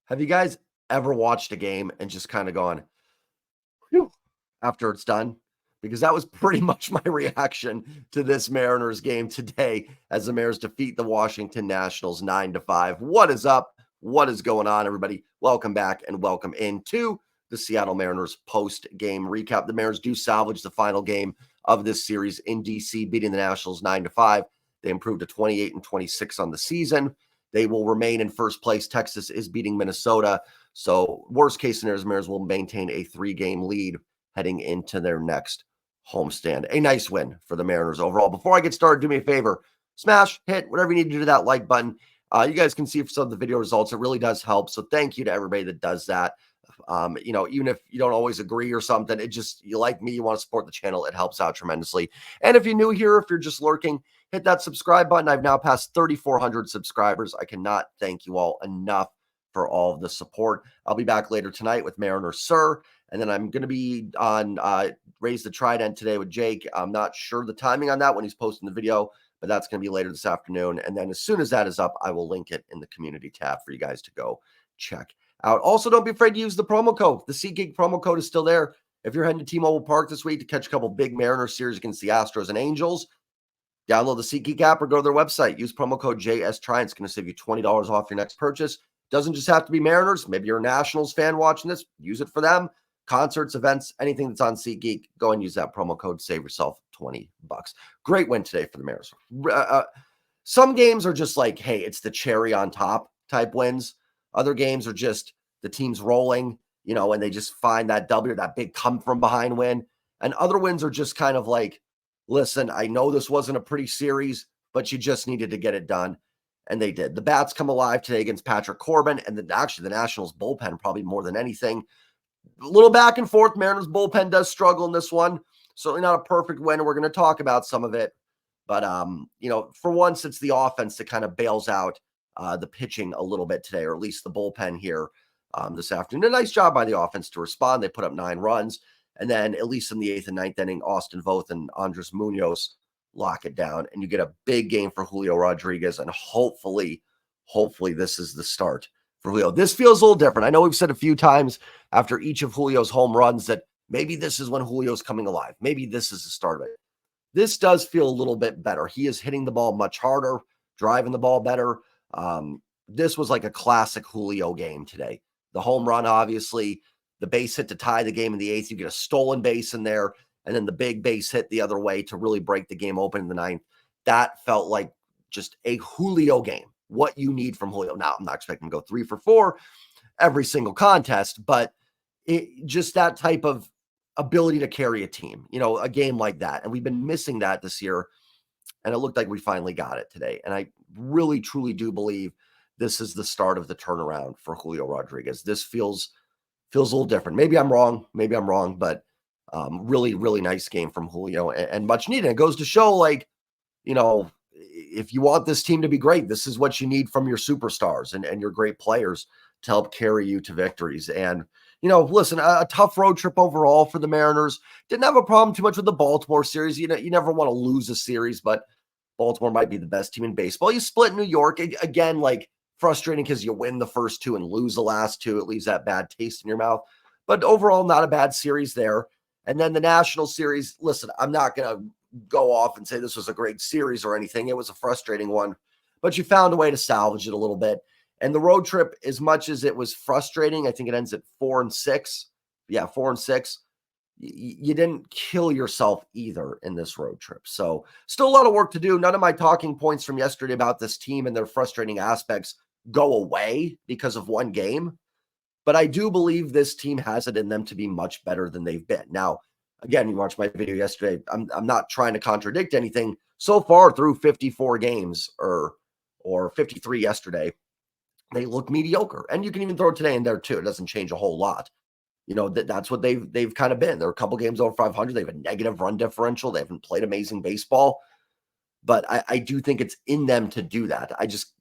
Have you guys ever watched a game and just kind of gone, "Phew," after it's done? Because that was pretty much my reaction to this Mariners game today as the Mariners defeat the Washington Nationals 9-5. What is up? What is going on, everybody? Welcome back and welcome into the Seattle Mariners post-game recap. The Mariners do salvage the final game of this series in DC, beating the Nationals 9-5. They improved to 28-26 on the season. They will remain in first place. Texas is beating Minnesota. So worst case scenario, the Mariners will maintain a 3-game lead heading into their next homestand. A nice win for the Mariners overall. Before I get started, do me a favor. Smash, hit, whatever you need to do to that like button. You guys can see some of the video results. It really does help. So thank you to everybody that does that. Even if you don't always agree or something, you like me, you want to support the channel, it helps out tremendously. And if you're new here, if you're just lurking, hit that subscribe button. I've now passed 3,400 subscribers. I cannot thank you all enough for all of the support. I'll be back later tonight with Mariner Sir, and then I'm going to be on Raise the Trident today with Jake. I'm not sure the timing on that when he's posting the video, but that's going to be later this afternoon. And then as soon as that is up, I will link it in the community tab for you guys to go check out. Also, don't be afraid to use the promo code. The SeatGeek promo code is still there. If you're heading to T-Mobile Park this week to catch a couple big Mariner series against the Astros and Angels, download the SeatGeek app or go to their website. Use promo code JSTRIANT. It's going to save you $20 off your next purchase. Doesn't just have to be Mariners. Maybe you're a Nationals fan watching this. Use it for them. Concerts, events, anything that's on SeatGeek, go and use that promo code. Save yourself $20. Great win today for the Mariners. Some games are just like, hey, it's the cherry on top type wins. Other games are just the team's rolling, and they just find that W, that big come from behind win. And other wins are just kind of like, listen, I know this wasn't a pretty series, but you just needed to get it done. And they did. The bats come alive today against Patrick Corbin, and actually the Nationals bullpen probably more than anything. A little back and forth. Mariners bullpen does struggle in this one. Certainly not a perfect win. We're going to talk about some of it. But, for once, it's the offense that kind of bails out the pitching a little bit today, or at least the bullpen here this afternoon. A nice job by the offense to respond. They put up 9 runs. And then at least in the 8th and 9th inning, Austin Voth and Andres Munoz lock it down. And you get a big game for Julio Rodriguez. And hopefully this is the start for Julio. This feels a little different. I know we've said a few times after each of Julio's home runs that maybe this is when Julio's coming alive. Maybe this is the start of it. This does feel a little bit better. He is hitting the ball much harder, driving the ball better. This was like a classic Julio game today. The home run, obviously, the base hit to tie the game in the 8th. You get a stolen base in there, and then the big base hit the other way to really break the game open in the 9th. That felt like just a Julio game, what you need from Julio. Now, I'm not expecting to go 3 for 4 every single contest, but just that type of ability to carry a team, a game like that. And we've been missing that this year, and it looked like we finally got it today. And I really, truly do believe this is the start of the turnaround for Julio Rodriguez. This feels a little different. Maybe I'm wrong, but really, really nice game from Julio and much needed. It goes to show, if you want this team to be great, this is what you need from your superstars and your great players to help carry you to victories. And, listen, a tough road trip overall for the Mariners. Didn't have a problem too much with the Baltimore series. You never want to lose a series, but Baltimore might be the best team in baseball. You split New York. Again, frustrating because you win the first 2 and lose the last 2. It leaves that bad taste in your mouth. But overall, not a bad series there. And then the National Series, listen, I'm not going to go off and say this was a great series or anything. It was a frustrating one. But you found a way to salvage it a little bit. And the road trip, as much as it was frustrating, I think it ends at 4-6. Yeah, 4-6. You didn't kill yourself either in this road trip. So still a lot of work to do. None of my talking points from yesterday about this team and their frustrating aspects go away because of one game. But I do believe this team has it in them to be much better than they've been. Now, again, you watched my video yesterday. I'm not trying to contradict anything. So far through 54 games or 53 yesterday, they look mediocre. And you can even throw today in there too. It doesn't change a whole lot. That's what they've kind of been. They're a couple games over 500. They have a negative run differential. They haven't played amazing baseball. But I do think it's in them to do that. I just,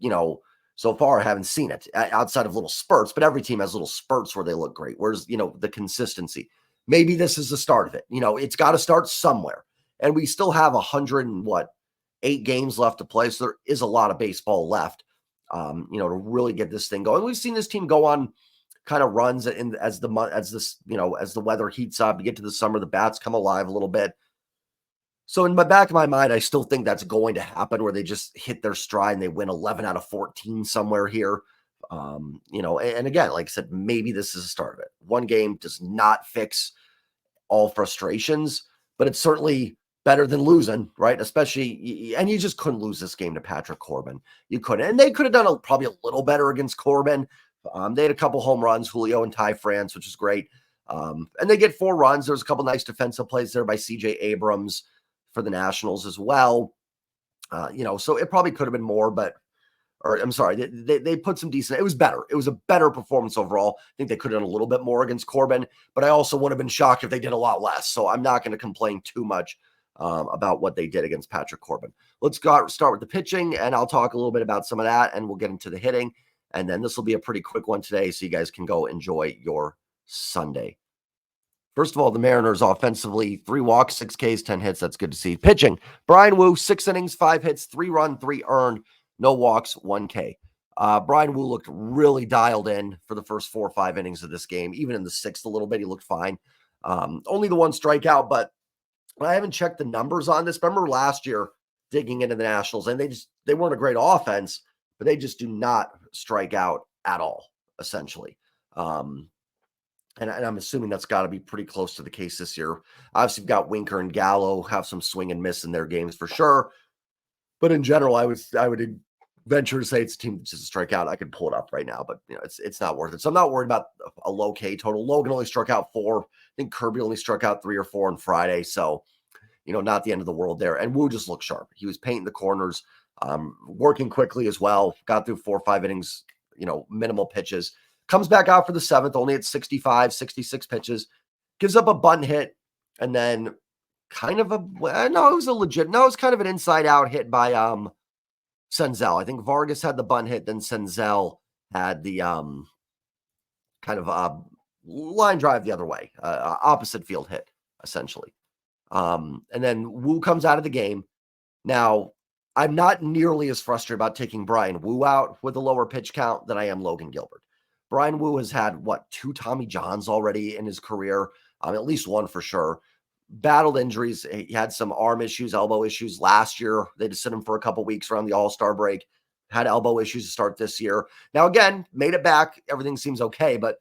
so far I haven't seen it outside of little spurts. But every team has little spurts where they look great. Where's, the consistency. Maybe this is the start of it. It's got to start somewhere. And we still have 8 games left to play. So there is a lot of baseball left. to really get this thing going. We've seen this team go on kind of runs as the weather heats up, you get to the summer, the bats come alive a little bit. So in the back of my mind, I still think that's going to happen where they just hit their stride and they win 11 out of 14 somewhere here. And again, like I said, maybe this is the start of it. One game does not fix all frustrations, but it's certainly better than losing, right? Especially, and you just couldn't lose this game to Patrick Corbin. You couldn't, and they could have done probably a little better against Corbin. They had a couple home runs, Julio and Ty France, which is great. And they get 4 runs. There was a couple nice defensive plays there by CJ Abrams for the Nationals as well. So it probably could have been more, or I'm sorry, they put some decent, it was better. It was a better performance overall. I think they could have done a little bit more against Corbin, but I also would have been shocked if they did a lot less. So I'm not going to complain too much about what they did against Patrick Corbin. Let's start with the pitching, and I'll talk a little bit about some of that, and we'll get into the hitting. And then this will be a pretty quick one today, so you guys can go enjoy your Sunday. First of all, the Mariners offensively, 3 walks, 6 Ks, 10 hits. That's good to see. Pitching, Bryan Woo, 6 innings, 5 hits, 3 run, 3 earned, no walks, 1 K. Bryan Woo looked really dialed in for the first 4 or 5 innings of this game. Even in the 6th a little bit, he looked fine. Only the 1 strikeout, but I haven't checked the numbers on this. Remember last year digging into the Nationals, and they weren't a great offense, but they just do not strike out at all, essentially. And I'm assuming that's got to be pretty close to the case this year. Obviously, you've got Winker and Gallo have some swing and miss in their games for sure. But in general, I would venture to say it's a team that just strike out. I could pull it up right now, but it's not worth it. So I'm not worried about a low K total. Logan only struck out 4. I think Kirby only struck out 3 or 4 on Friday. So, not the end of the world there. And Woo just looked sharp. He was painting the corners, working quickly as well. Got through 4 or 5 innings, minimal pitches. Comes back out for the 7th, only at 65, 66 pitches. Gives up a bunt hit, and then it was kind of an inside-out hit by Senzel. I think Vargas had the bunt hit, then Senzel had the line drive the other way, opposite field hit, essentially. And then Woo comes out of the game. Now, I'm not nearly as frustrated about taking Bryan Woo out with a lower pitch count than I am Logan Gilbert. Bryan Woo has had, 2 Tommy Johns already in his career, at least 1 for sure. Battled injuries. He had some arm issues, elbow issues last year. They just sit him for a couple weeks around the All-Star break. Had elbow issues to start this year. Now, again, made it back. Everything seems okay, but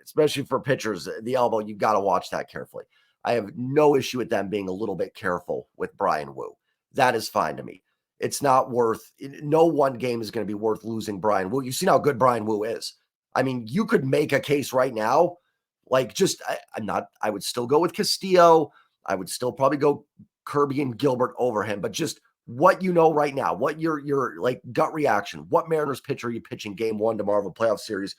especially for pitchers, the elbow, you've got to watch that carefully. I have no issue with them being a little bit careful with Bryan Woo. That is fine to me. It's not no one game is going to be worth losing Bryan Woo. You've seen how good Bryan Woo is. I mean, you could make a case right now, I would still go with Castillo. I would still probably go Kirby and Gilbert over him, but just what right now, what your gut reaction, what Mariners pitcher are you pitching game 1 tomorrow of a playoff series?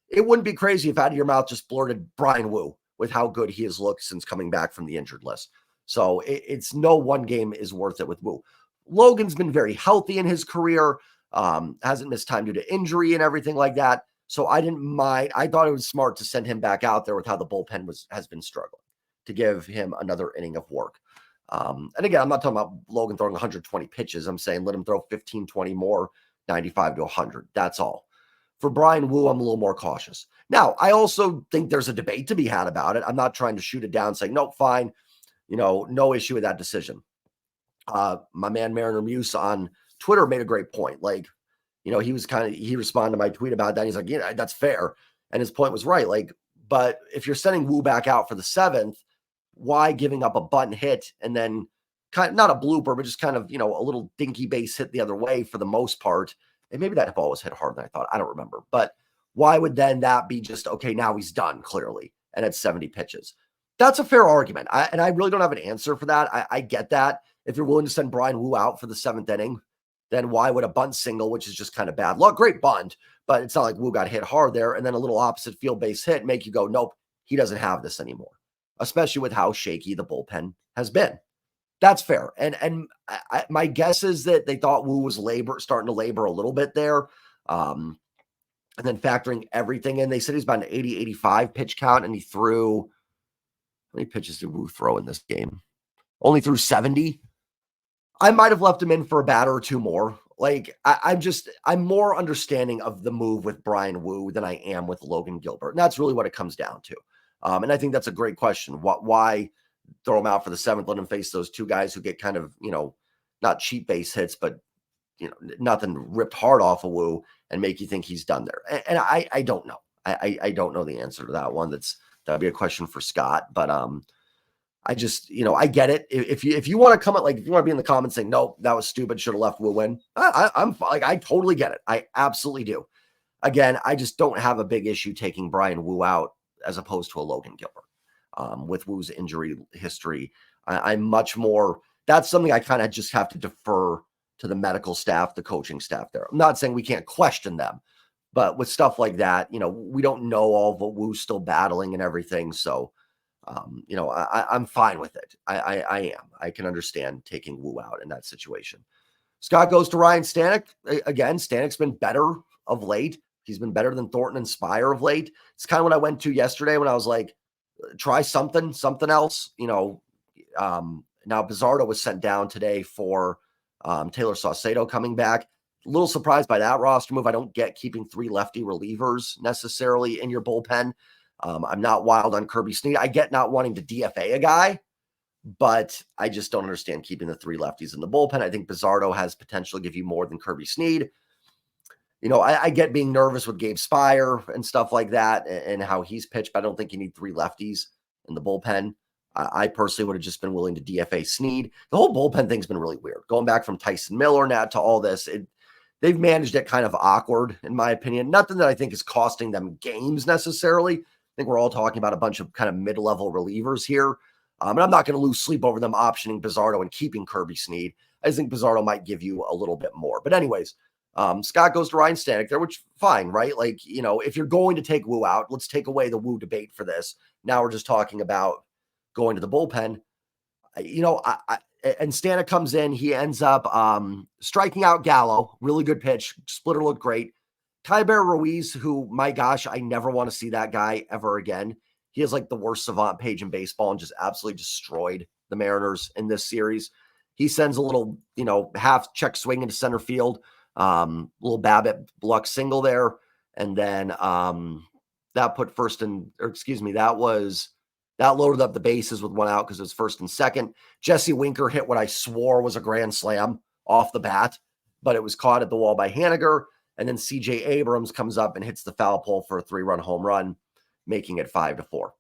It wouldn't be crazy if out of your mouth just blurted Bryan Woo with how good he has looked since coming back from the injured list. So it's no one game is worth it with Woo. Logan's been very healthy in his career, hasn't missed time due to injury and everything like that. So I didn't mind. I thought it was smart to send him back out there with how the bullpen has been struggling to give him another inning of work. And again, I'm not talking about Logan throwing 120 pitches. I'm saying let him throw 15, 20 more, 95 to 100. That's all. For Bryan Woo, I'm a little more cautious. Now, I also think there's a debate to be had about it. I'm not trying to shoot it down saying, nope, fine. No issue with that decision. My man Mariner Muse on Twitter made a great point. He responded to my tweet about that. He's like, yeah, that's fair. And his point was right. But if you're sending Woo back out for the 7th, why giving up a bunt hit and then not a blooper, but just a little dinky base hit the other way for the most part. And maybe that ball was hit harder than I thought. I don't remember. But why would then that be just, okay, now he's done clearly and at 70 pitches? That's a fair argument. I really don't have an answer for that. I get that. If you're willing to send Bryan Woo out for the 7th inning, then why would a bunt single, which is just kind of bad luck, great bunt, but it's not like Woo got hit hard there, and then a little opposite field base hit make you go, nope, he doesn't have this anymore, especially with how shaky the bullpen has been. That's fair. And my guess is that they thought Woo was starting to labor a little bit there. And then factoring everything in, they said he's about an 80, 85 pitch count, and he threw, how many pitches did Woo throw in this game? Only threw 70. I might have left him in for a batter or 2 more. Like, I'm more understanding of the move with Brian Wu than I am with Logan Gilbert. And that's really what it comes down to. And I think that's a great question. Why throw him out for the seventh, let him face those two guys who get kind of, not cheap base hits, but, nothing ripped hard off of Wu and make you think he's done there. And I don't know. I don't know the answer to that one. That'd be a question for Scott. But I just, I get it. If you want to come at, like, if you want to be in the comments saying, no, that was stupid, should have left Wu win. I'm like, I totally get it. I absolutely do. Again, I just don't have a big issue taking Brian Wu out as opposed to a Logan Gilbert. With Wu's injury history, I'm much more, that's something I kind of just have to defer to the medical staff, the coaching staff there. I'm not saying we can't question them, but with stuff like that, we don't know all of what Wu's still battling and everything. So, I'm fine with it. I am. I can understand taking Wu out in that situation. Scott goes to Ryan Stanek. Again, Stanek's been better of late. He's been better than Thornton and Spire of late. It's kind of what I went to yesterday when I was like, try something else. Now Bizzardo was sent down today for Taylor Saucedo coming back. A little surprised by that roster move. I don't get keeping 3 lefty relievers necessarily in your bullpen. I'm not wild on Kirby Snead. I get not wanting to DFA a guy, but I just don't understand keeping the 3 lefties in the bullpen. I think Bizzardo has potential to give you more than Kirby Snead. I get being nervous with Gabe Spire and stuff like that and how he's pitched, but I don't think you need 3 lefties in the bullpen. I personally would have just been willing to DFA Snead. The whole bullpen thing's been really weird. Going back from Tyson Miller now to all this, they've managed it kind of awkward, in my opinion. Nothing that I think is costing them games necessarily. I think we're all talking about a bunch of kind of mid-level relievers here. And I'm not going to lose sleep over them optioning Bizzardo and keeping Kirby Snead. I just think Bizzardo might give you a little bit more. But anyways, Scott goes to Ryan Stanek there, which fine, right? Like, if you're going to take Wu out, let's take away the Wu debate for this. Now we're just talking about going to the bullpen. And Stanek comes in, he ends up striking out Gallo, really good pitch, splitter looked great. Kyber Ruiz, who, my gosh, I never want to see that guy ever again. He has like the worst savant page in baseball and just absolutely destroyed the Mariners in this series. He sends a little, half check swing into center field. Little Babbitt Luck single there. And then that put that loaded up the bases with 1 out because it was first and second. Jesse Winker hit what I swore was a grand slam off the bat, but it was caught at the wall by Haniger. And then CJ Abrams comes up and hits the foul pole for a 3-run home run, making it 5-4.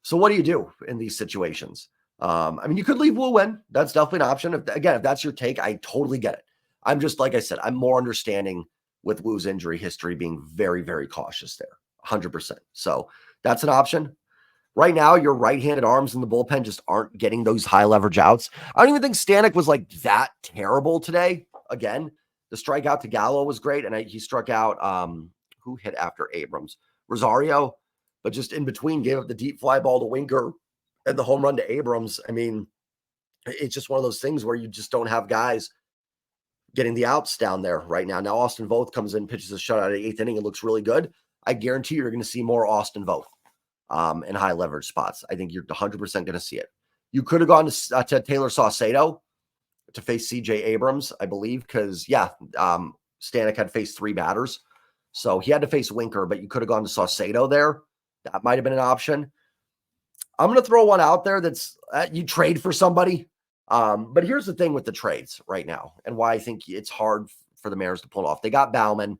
So what do you do in these situations? You could leave Wu in. That's definitely an option. If that's your take, I totally get it. I'm just, like I said, I'm more understanding with Wu's injury history being very, very cautious there, 100%. So that's an option. Right now, your right-handed arms in the bullpen just aren't getting those high leverage outs. I don't even think Stanek was like that terrible today. Again, the strikeout to Gallo was great, and he struck out, who hit after Abrams? Rosario, but just in between gave up the deep fly ball to Winker and the home run to Abrams. It's just one of those things where you just don't have guys getting the outs down there right now. Now, Austin Voth comes in, pitches a shutout at the 8th inning. It looks really good. I guarantee you're going to see more Austin Voth in high leverage spots. I think you're 100% going to see it. You could have gone to Taylor Saucedo to face CJ Abrams, I believe, because, Stanek had faced 3 batters. So he had to face Winker, but you could have gone to Saucedo there. That might have been an option. I'm going to throw one out there that's you trade for somebody. But here's the thing with the trades right now and why I think it's hard for the Mariners to pull it off. They got Bauman.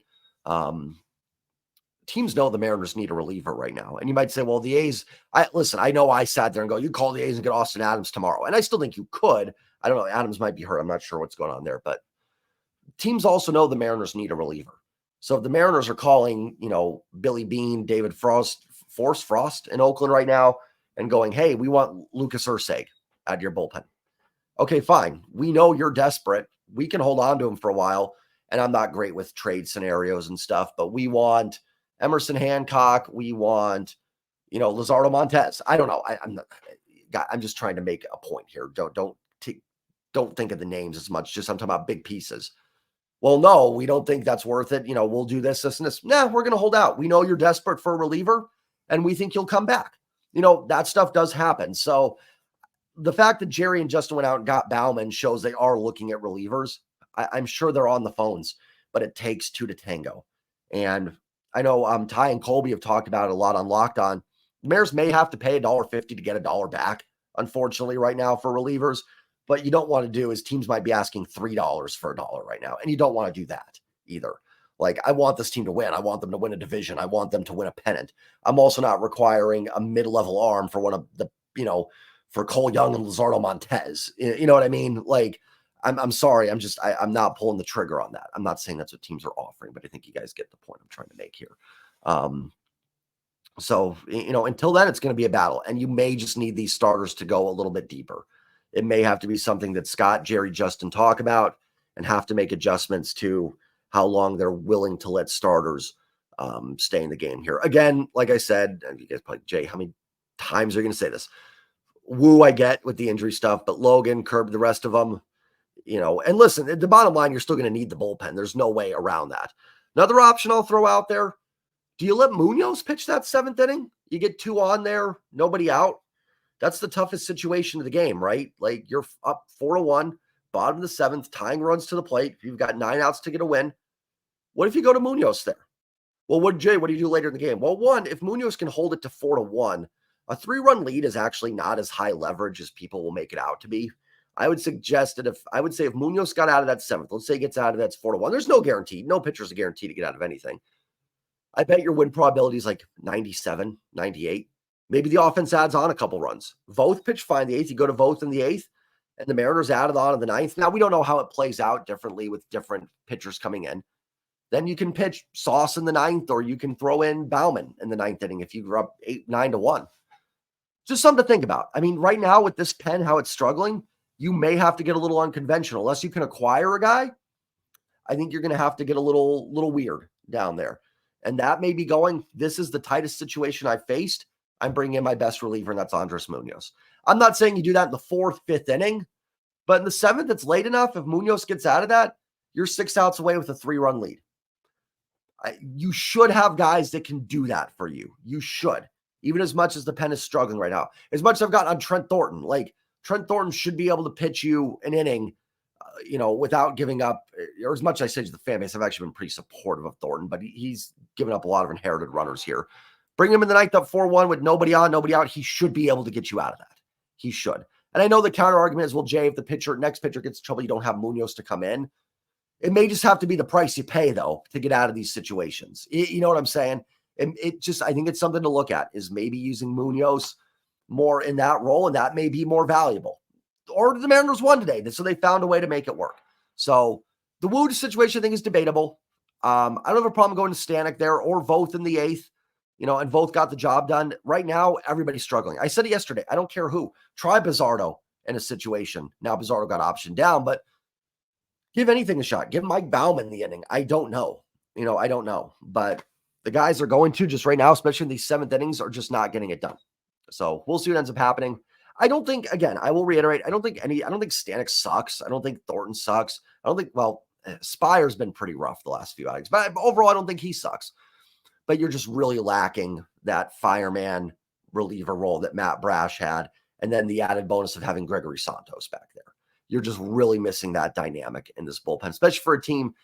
Teams know the Mariners need a reliever right now. And you might say, well, the A's, I know I sat there and go, you call the A's and get Austin Adams tomorrow. And I still think you could. I don't know. Adams might be hurt. I'm not sure what's going on there, but teams also know the Mariners need a reliever. So if the Mariners are calling, Billy Beane, David Frost in Oakland right now and going, hey, we want Lucas Erceg at your bullpen. Okay, fine. We know you're desperate. We can hold on to him for a while. And I'm not great with trade scenarios and stuff, but we want Emerson Hancock. We want, Luzardo Montez. I don't know. I'm just trying to make a point here. Don't think of the names as much. Just I'm talking about big pieces. Well, no, we don't think that's worth it. We'll do this, and this. Nah, we're going to hold out. We know you're desperate for a reliever, and we think you'll come back. That stuff does happen. So the fact that Jerry and Justin went out and got Bauman shows they are looking at relievers. I'm sure they're on the phones, but it takes two to tango. And I know Ty and Colby have talked about it a lot on Locked On. The Mariners may have to pay $1.50 to get $1 back, unfortunately, right now for relievers. But you don't want to do is teams might be asking $3 for $1 right now, and you don't want to do that either. Like, I want this team to win. I want them to win a division. I want them to win a pennant. I'm also not requiring a mid-level arm for one of the, for Cole Young and Luzardo Montez. You know what I mean? Like, I'm sorry. I'm not pulling the trigger on that. I'm not saying that's what teams are offering, but I think you guys get the point I'm trying to make here. So, until then, it's going to be a battle, and you may just need these starters to go a little bit deeper. It may have to be something that Scott, Jerry, Justin talk about and have to make adjustments to how long they're willing to let starters stay in the game here. Again, like I said, and you guys probably, Jay, how many times are you going to say this? Woo, I get with the injury stuff, but Logan, Curb, the rest of them, and listen, the bottom line, you're still going to need the bullpen. There's no way around that. Another option I'll throw out there, do you let Munoz pitch that 7th inning? You get 2 on there, nobody out. That's the toughest situation of the game, right? Like, you're up 4-1, bottom of the 7th, tying runs to the plate. You've got 9 outs to get a win. What if you go to Munoz there? Well, what do you do later in the game? Well, one, if Munoz can hold it to 4-1, a 3-run lead is actually not as high leverage as people will make it out to be. I would suggest that if Munoz got out of that 7th, let's say he gets out of that's 4-1. There's no guarantee. No pitcher's a guarantee to get out of anything. I bet your win probability is like 97, 98. Maybe the offense adds on a couple runs. Voth pitch fine the 8th. You go to Voth in the 8th, and the Mariners added on in the 9th. Now, we don't know how it plays out differently with different pitchers coming in. Then you can pitch Sauce in the 9th, or you can throw in Bauman in the 9th inning if you grew up 9-1. Just something to think about. I mean, right now with this pen, how it's struggling, you may have to get a little unconventional. Unless you can acquire a guy, I think you're going to have to get a little weird down there. And that may be going, this is the tightest situation I've faced. I'm bringing in my best reliever, and that's Andres Munoz. I'm not saying you do that in the 4th, 5th inning, but in the 7th, it's late enough. If Munoz gets out of that, you're 6 outs away with a 3-run lead. You should have guys that can do that for you. You should, even as much as the pen is struggling right now. As much as I've gotten on Trent Thornton, like Trent Thornton should be able to pitch you an inning, without giving up, or as much as I say to the fan base, I've actually been pretty supportive of Thornton, but he's given up a lot of inherited runners here. Bring him in the 9th up 4-1 with nobody on, nobody out. He should be able to get you out of that. He should. And I know the counter argument is, well, Jay, if the next pitcher gets in trouble, you don't have Munoz to come in. It may just have to be the price you pay, though, to get out of these situations. You know what I'm saying? And I think it's something to look at, is maybe using Munoz more in that role, and that may be more valuable. Or the Mariners won today, so they found a way to make it work. So the Wood situation, I think, is debatable. I don't have a problem going to Stanek there or Voth in the 8th, and Voth got the job done. Right now, everybody's struggling. I said it yesterday. I don't care who. Try Bizzardo in a situation. Now, Bizzardo got optioned down, but give anything a shot. Give Mike Bauman the inning. I don't know. I don't know. But the guys are going to just right now, especially in these 7th innings, are just not getting it done. So we'll see what ends up happening. I don't think, again, I will reiterate, I don't think Stanek sucks. I don't think Thornton sucks. Spire's been pretty rough the last few outings. But overall, I don't think he sucks. But you're just really lacking that fireman reliever role that Matt Brash had. And then the added bonus of having Gregory Santos back there. You're just really missing that dynamic in this bullpen, especially for a team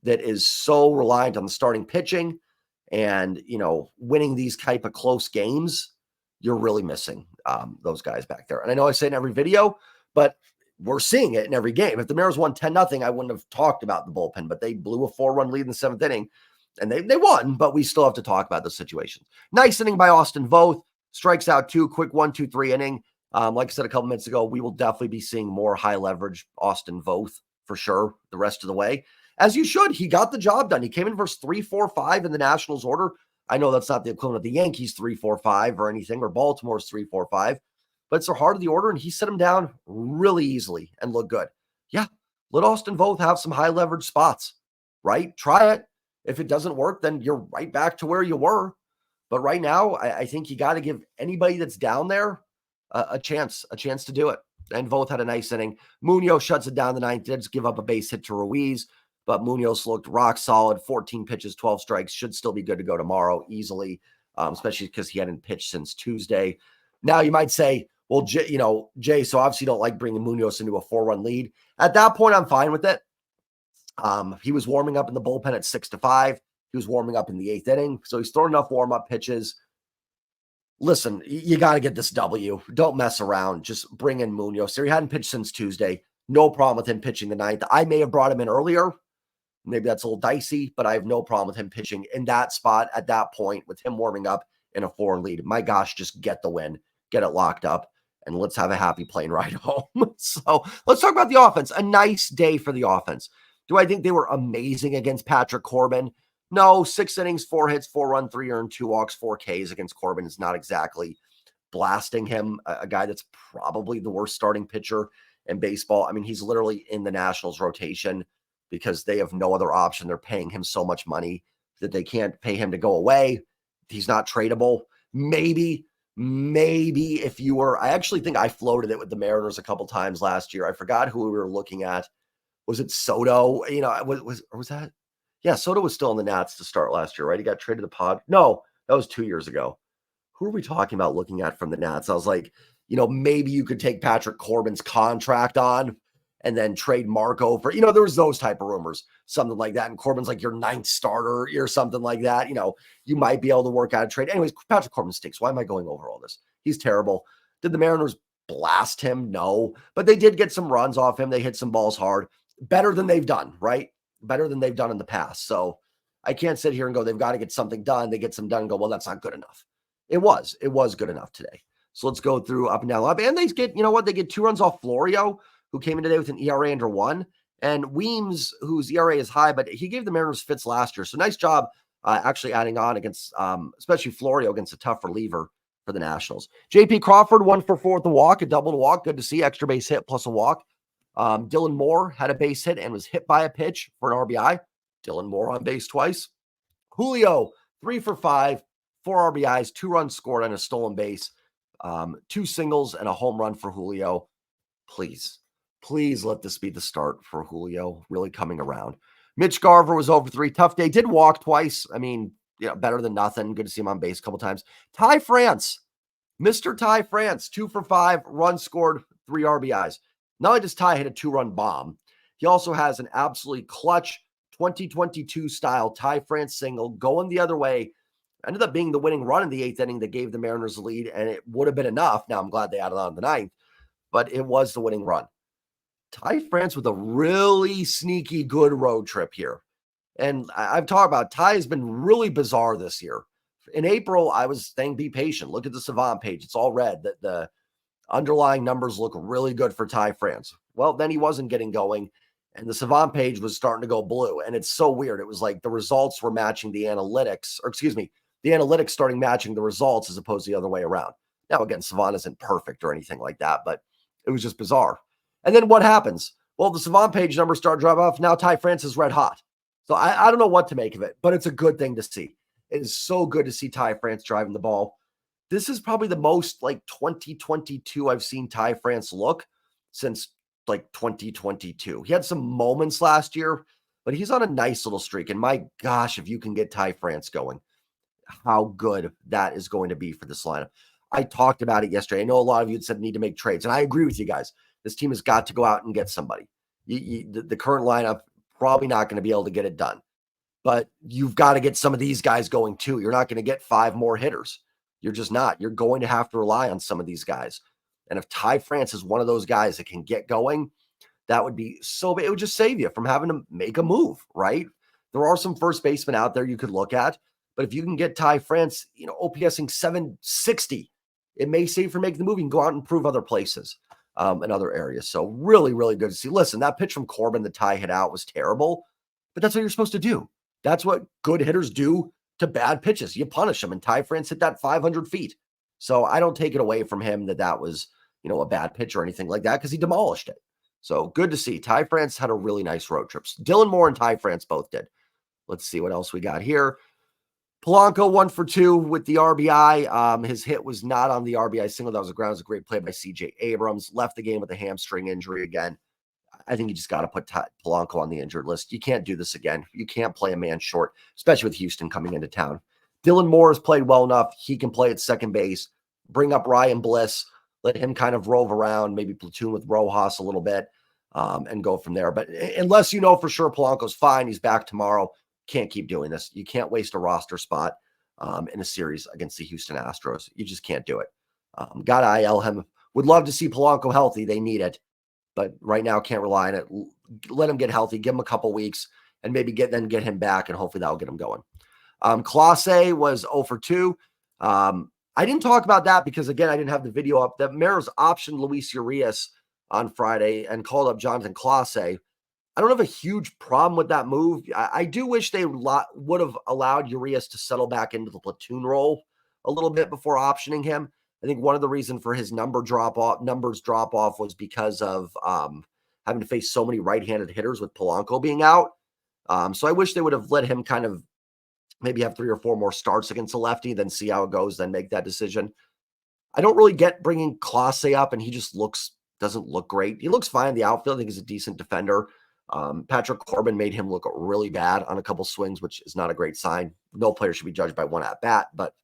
that is so reliant on the starting pitching and, winning these type of close games. You're really missing those guys back there. And I know I say in every video, but we're seeing it in every game. If the Mariners won 10-0, I wouldn't have talked about the bullpen, but they blew a 4-run lead in the 7th inning, and they won, but we still have to talk about the situation. Nice inning by Austin Voth. Strikes out 2, quick 1-2-3 inning. Like I said a couple minutes ago, we will definitely be seeing more high leverage Austin Voth for sure the rest of the way. As you should. He got the job done. He came in versus 3-4-5 in the Nationals order. I know that's not the equivalent of the Yankees 3-4-5 or anything, or Baltimore's 3-4-5, but it's the heart of the order, and he set him down really easily and looked good. Yeah, let Austin Voth have some high leverage spots, right? Try it. If it doesn't work, then you're right back to where you were. But right now, I think you got to give anybody that's down there a chance to do it. And Voth had a nice inning. Munoz shuts it down the 9th, did give up a base hit to Ruiz, but Munoz looked rock solid, 14 pitches, 12 strikes, should still be good to go tomorrow easily, especially because he hadn't pitched since Tuesday. Now you might say, well, Jay, so obviously you don't like bringing Munoz into a 4-run lead. At that point, I'm fine with it. He was warming up in the bullpen at 6-5. He was warming up in the 8th inning. So he's throwing enough warm-up pitches. Listen, you got to get this W. Don't mess around. Just bring in Munoz. He hadn't pitched since Tuesday. No problem with him pitching the 9th. I may have brought him in earlier. Maybe that's a little dicey, but I have no problem with him pitching in that spot at that point with him warming up in a 4 lead. My gosh, just get the win, get it locked up, and let's have a happy plane ride home. So let's talk about the offense. A nice day for the offense. Do I think they were amazing against Patrick Corbin? No, 6 innings, 4 hits, 4 run, 3 earned, 2 walks, 4 Ks against Corbin is not exactly blasting him, a guy that's probably the worst starting pitcher in baseball. I mean, he's literally in the Nationals rotation because they have no other option. They're paying him so much money that they can't pay him to go away. He's not tradable. Maybe if you were, I actually think I floated it with the Mariners a couple times last year. I forgot who we were looking at. Was it Soto? You know, was that? Yeah, Soto was still in the Nats to start last year, right? He got traded to the Pod. No, that was 2 years ago. Who are we talking about looking at from the Nats? I was like, you know, maybe you could take Patrick Corbin's contract on and then trade Marco for, you know, there was those type of rumors, something like that. And Corbin's like your 9th starter or something like that. You know, you might be able to work out a trade. Anyways, Patrick Corbin stinks. Why am I going over all this? He's terrible. Did the Mariners blast him? No, but they did get some runs off him. They hit some balls hard. Better than they've done, right? Better than they've done in the past. So I can't sit here and go, they've got to get something done. They get some done and go, well, that's not good enough. It was good enough today. So let's go through up and down. And they get, you know what? They get 2 runs off Florio, who came in today with an ERA under 1. And Weems, whose ERA is high, but he gave the Mariners fits last year. So nice job actually adding on against, especially Florio against a tough reliever for the Nationals. JP Crawford, 1 for 4 with the walk, a double to walk. Good to see. Extra base hit plus a walk. Dylan Moore had a base hit and was hit by a pitch for an RBI. Dylan Moore on base twice. Julio, 3 for 5, 4 RBIs, 2 runs scored on a stolen base, 2 singles and a home run for Julio. Please let this be the start for Julio really coming around. Mitch Garver was over 3. Tough day. Did walk twice. I mean, yeah, better than nothing. Good to see him on base a couple times. Ty France, Mr. Ty France, 2 for 5, runs scored, 3 RBIs. Not only does Ty hit a 2-run bomb, he also has an absolutely clutch 2022 style Ty France single going the other way. Ended up being the winning run in the 8th inning that gave the Mariners the lead, and it would have been enough. Now I'm glad they added on in the 9th, but it was the winning run. Ty France with a really sneaky good road trip here. And I've talked about Ty has been really bizarre this year. In April, I was saying be patient. Look at the Savant page. It's all red. The underlying numbers look really good for Ty France. Well, then he wasn't getting going, and the Savant page was starting to go blue. And it's so weird. It was like the results were matching the analytics, or excuse me, the analytics starting matching the results as opposed to the other way around. Now, again, Savant isn't perfect or anything like that, but it was just bizarre. And then what happens? Well, the Savant page numbers start dropping off. Now Ty France is red hot. So I don't know what to make of it, but it's a good thing to see. It is so good to see Ty France driving the ball. This is probably the most like 2022 I've seen Ty France look since like 2022. He had some moments last year, but he's on a nice little streak. And my gosh, if you can get Ty France going, how good that is going to be for this lineup. I talked about it yesterday. I know a lot of you had said need to make trades, and I agree with you guys. This team has got to go out and get somebody. The current lineup probably not going to be able to get it done, but you've got to get some of these guys going too. You're not going to get 5 more hitters. You're just not. You're going to have to rely on some of these guys. And if Ty France is one of those guys that can get going, that would be so big. It would just save you from having to make a move, right? There are some first basemen out there you could look at, but if you can get Ty France, you know, OPSing 760, it may save you from making the move. You can go out and improve other places in other areas. So really, really good to see. Listen, that pitch from Corbin that Ty hit out was terrible, but that's what you're supposed to do. That's what good hitters do to bad pitches. You punish them, and Ty France hit that 500 feet. So I don't take it away from him that was, you know, a bad pitch or anything like that because he demolished it. So good to see. Ty France had a really nice road trip. Dylan Moore and Ty France both did. Let's see what else we got here. Polanco 1 for 2 with the RBI. His hit was not on the RBI single. That was a ground. It was a great play by CJ Abrams. Left the game with a hamstring injury again. I think you just got to put Polanco on the injured list. You can't do this again. You can't play a man short, especially with Houston coming into town. Dylan Moore has played well enough. He can play at second base. Bring up Ryan Bliss. Let him kind of rove around, maybe platoon with Rojas a little bit. and go from there. But unless you know for sure Polanco's fine, he's back tomorrow, can't keep doing this. You can't waste a roster spot in a series against the Houston Astros. You just can't do it. Got to IL him. Would love to see Polanco healthy. They need it. But right now, can't rely on it. Let him get healthy. Give him a couple weeks and maybe get him back, and hopefully that'll get him going. Clase was 0 for 2. I didn't talk about that because, again, I didn't have the video up. The Mariners optioned Luis Urias on Friday and called up Jonathan Clase. I don't have a huge problem with that move. I do wish they would have allowed Urias to settle back into the platoon role a little bit before optioning him. I think one of the reasons for his numbers drop off was because of having to face so many right-handed hitters with Polanco being out. So I wish they would have let him kind of maybe have 3 or 4 more starts against a lefty, then see how it goes, then make that decision. I don't really get bringing Clase up, and he just doesn't look great. He looks fine in the outfield. I think he's a decent defender. Patrick Corbin made him look really bad on a couple swings, which is not a great sign. No player should be judged by one at bat, but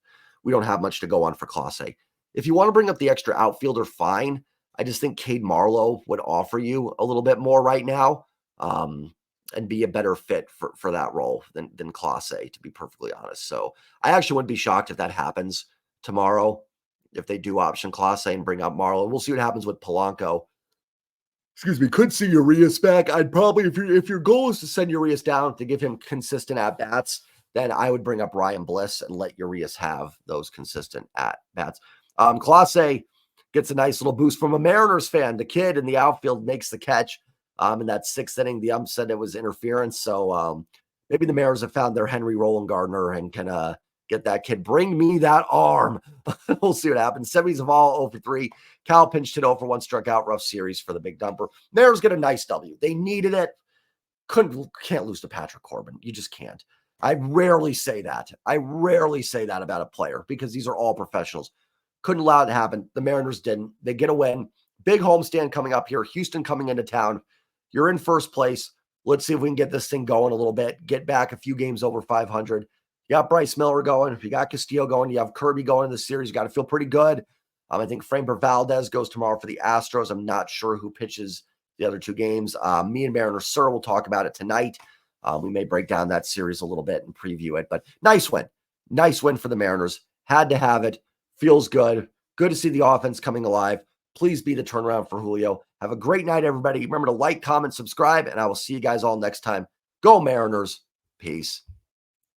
we don't have much to go on for Clase. If you want to bring up the extra outfielder, fine. I just think Cade Marlowe would offer you a little bit more right now and be a better fit for that role than Clase, to be perfectly honest. So I actually wouldn't be shocked if that happens tomorrow, if they do option Clase and bring up Marlowe. We'll see what happens with Polanco. Excuse me, could see Urias back. I'd probably, if your goal is to send Urias down to give him consistent at-bats, then I would bring up Ryan Bliss and let Urias have those consistent at-bats. Clase gets a nice little boost from a Mariners fan. The kid in the outfield makes the catch in that 6th inning. The ump said it was interference. So maybe the Mariners have found their Henry Roland Gardner and can get that kid. Bring me that arm. We'll see what happens. Semis of all 0 for 3. Cal pinched hit 0 for 1, struck out. Rough series for the big dumper. Mariners get a nice W. They needed it. Can't lose to Patrick Corbin. You just can't. I rarely say that. About a player because these are all professionals. Couldn't allow it to happen. The Mariners didn't. They get a win. Big homestand coming up here. Houston coming into town. You're in first place. Let's see if we can get this thing going a little bit. Get back a few games over 500. You got Bryce Miller going. If you got Castillo going, you have Kirby going in the series. You got to feel pretty good. I think Framber Valdez goes tomorrow for the Astros. I'm not sure who pitches the other 2 games. Me and Mariner Sir will talk about it tonight. We may break down that series a little bit and preview it. But nice win. Nice win for the Mariners. Had to have it. Feels good. Good to see the offense coming alive. Please be the turnaround for Julio. Have a great night, everybody. Remember to like, comment, subscribe, and I will see you guys all next time. Go Mariners. Peace.